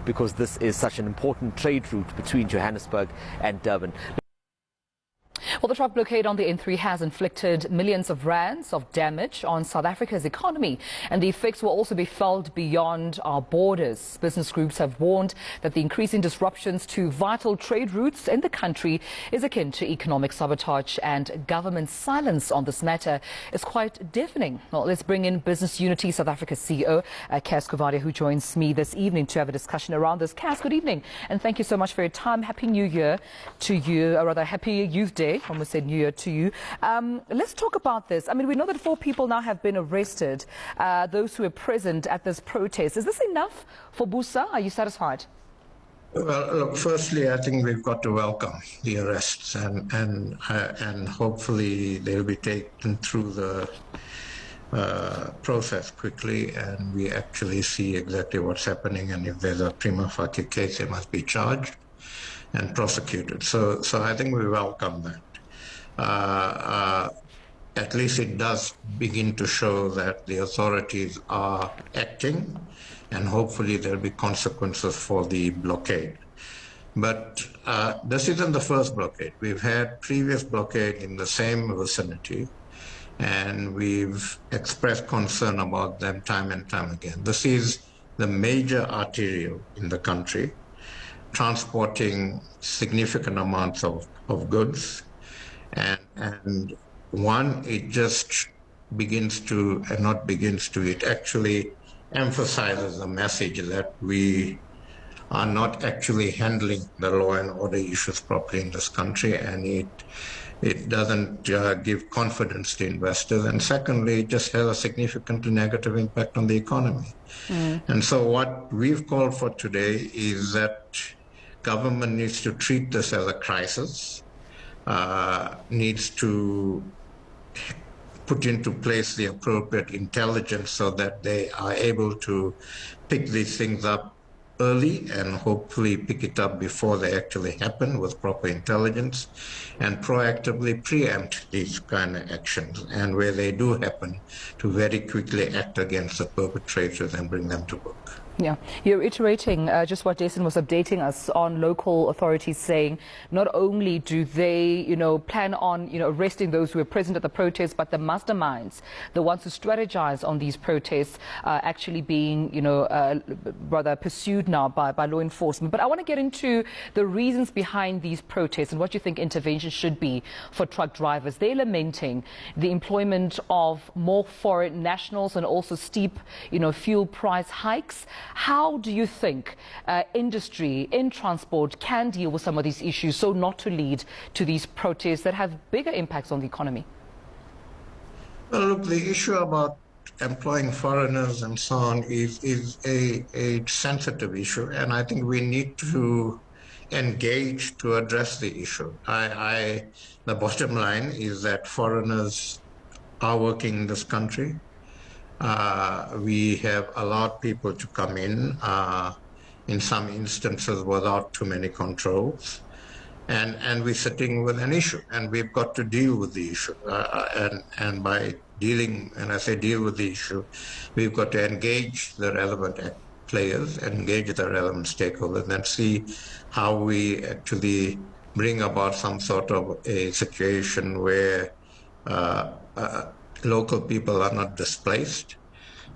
because this is such an important trade route between Johannesburg and Durban. Well, the truck blockade on the N3 has inflicted millions of rands of damage on South Africa's economy, and the effects will also be felt beyond our borders. Business groups have warned that the increasing disruptions to vital trade routes in the country is akin to economic sabotage, and government silence on this matter is quite deafening. Well, let's bring in Business Unity South Africa CEO Cas Coovadia, who joins me this evening to have a discussion around this. Cas, good evening, and thank you so much for your time. Happy New Year to you, or rather Happy Youth Day. Almost said New Year to you. Let's talk about this. I mean, we know that 4 people now have been arrested, those who were present at this protest. Is this enough for BUSA? Are you satisfied? Well, look, firstly, I think we've got to welcome the arrests, and hopefully they'll be taken through the process quickly, and we actually see exactly what's happening, and if there's a prima facie case, they must be charged and prosecuted. So I think we welcome that. At least it does begin to show that the authorities are acting, and hopefully there'll be consequences for the blockade. But this isn't the first blockade. We've had previous blockade in the same vicinity, and we've expressed concern about them time and time again. This is the major arterial in the country, transporting significant amounts of goods. And one, it just begins to, and not begins to, it actually emphasizes the message that we are not actually handling the law and order issues properly in this country, and it doesn't give confidence to investors. And secondly, it just has a significantly negative impact on the economy. And so what we've called for today is that government needs to treat this as a crisis, needs to put into place the appropriate intelligence so that they are able to pick these things up early and hopefully pick it up before they actually happen with proper intelligence, and proactively preempt these kind of actions, and where they do happen, to very quickly act against the perpetrators and bring them to book. Yeah, you're iterating just what Jason was updating us on, local authorities saying not only do they, plan on, arresting those who were present at the protests, but the masterminds, the ones who strategize on these protests, actually being, rather pursued now by law enforcement. But I want to get into the reasons behind these protests and what you think intervention should be for truck drivers. They're lamenting the employment of more foreign nationals and also steep, fuel price hikes. How do you think industry in transport can deal with some of these issues so not to lead to these protests that have bigger impacts on the economy? Well, look, the issue about employing foreigners and so on is a sensitive issue, and I think we need to engage to address the issue. The bottom line is that foreigners are working in this country. We have allowed people to come in some instances without too many controls, and we're sitting with an issue, and we've got to deal with the issue. And by dealing, and I say deal with the issue, we've got to engage the relevant players, engage the relevant stakeholders, and see how we actually bring about some sort of a situation where local people are not displaced.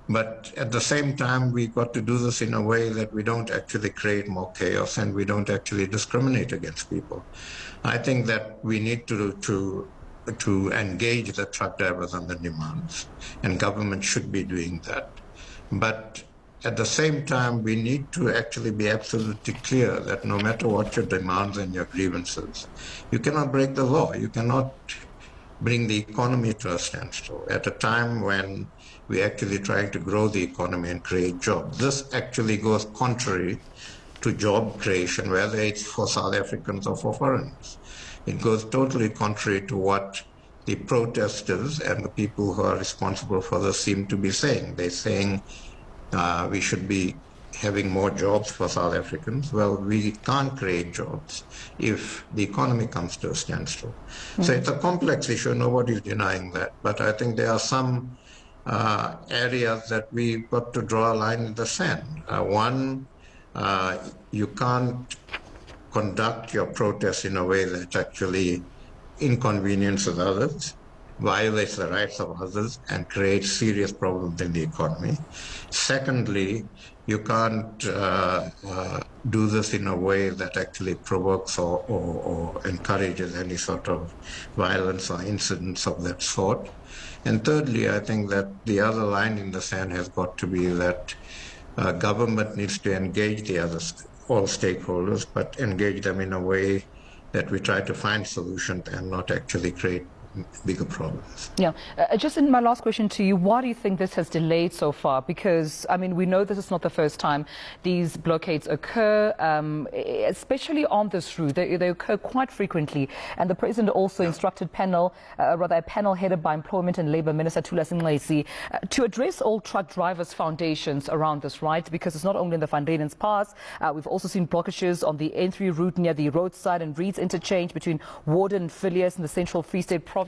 But at the same time, we've got to do this in a way that we don't actually create more chaos and we don't actually discriminate against people. I think that we need to engage the truck drivers on the demands, and government should be doing that. But at the same time, we need to actually be absolutely clear that no matter what your demands and your grievances, you cannot break the law. You cannot bring the economy to a standstill at a time when we're actually trying to grow the economy and create jobs. This actually goes contrary to job creation, whether it's for South Africans or for foreigners. It goes totally contrary to what the protesters and the people who are responsible for this seem to be saying. They're saying we should be having more jobs for South Africans. Well, we can't create jobs if the economy comes to a standstill. So it's a complex issue, nobody's denying that. But I think there are some areas that we've got to draw a line in the sand. One, you can't conduct your protest in a way that actually inconveniences others, violates the rights of others, and creates serious problems in the economy. Secondly, you can't do this in a way that actually provokes or encourages any sort of violence or incidents of that sort. And thirdly, I think that the other line in the sand has got to be that government needs to engage all stakeholders, but engage them in a way that we try to find solutions and not actually create bigger problems. Yeah. Just in my last question to you, why do you think this has delayed so far? Because, I mean, we know this is not the first time these blockades occur, especially on this route. They occur quite frequently. And the president also instructed a panel headed by Employment and Labour Minister Thulasini Nxesi to address all truck drivers' foundations around this, right? Because it's not only in the Van Rieden's Pass. We've also seen blockages on the N3 route near the roadside and Reeds interchange between Warden and Villiers in the Central Free State province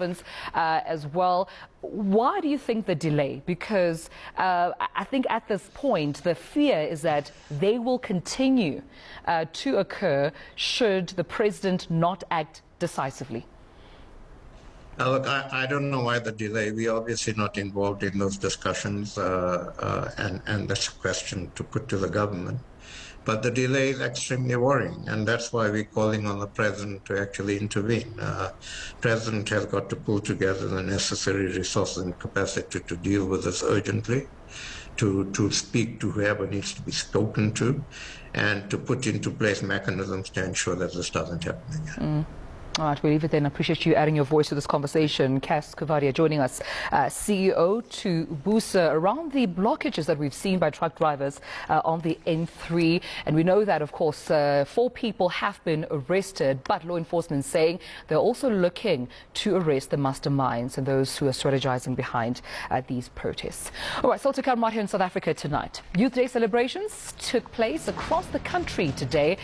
as well. Why do you think the delay? Because I think at this point the fear is that they will continue to occur should the president not act decisively. Look, I don't know why the delay. We're obviously not involved in those discussions, and that's a question to put to the government. But the delay is extremely worrying, and that's why we're calling on the president to actually intervene. President has got to pull together the necessary resources and capacity to deal with this urgently, to speak to whoever needs to be spoken to, and to put into place mechanisms to ensure that this doesn't happen again. All right, we'll leave it then. I appreciate you adding your voice to this conversation. Cas Coovadia joining us, CEO to BUSA, around the blockages that we've seen by truck drivers on the N3. And we know that, of course, 4 people have been arrested, but law enforcement saying they're also looking to arrest the masterminds and those who are strategizing behind these protests. All right, still to come right here in South Africa tonight. Youth Day celebrations took place across the country today.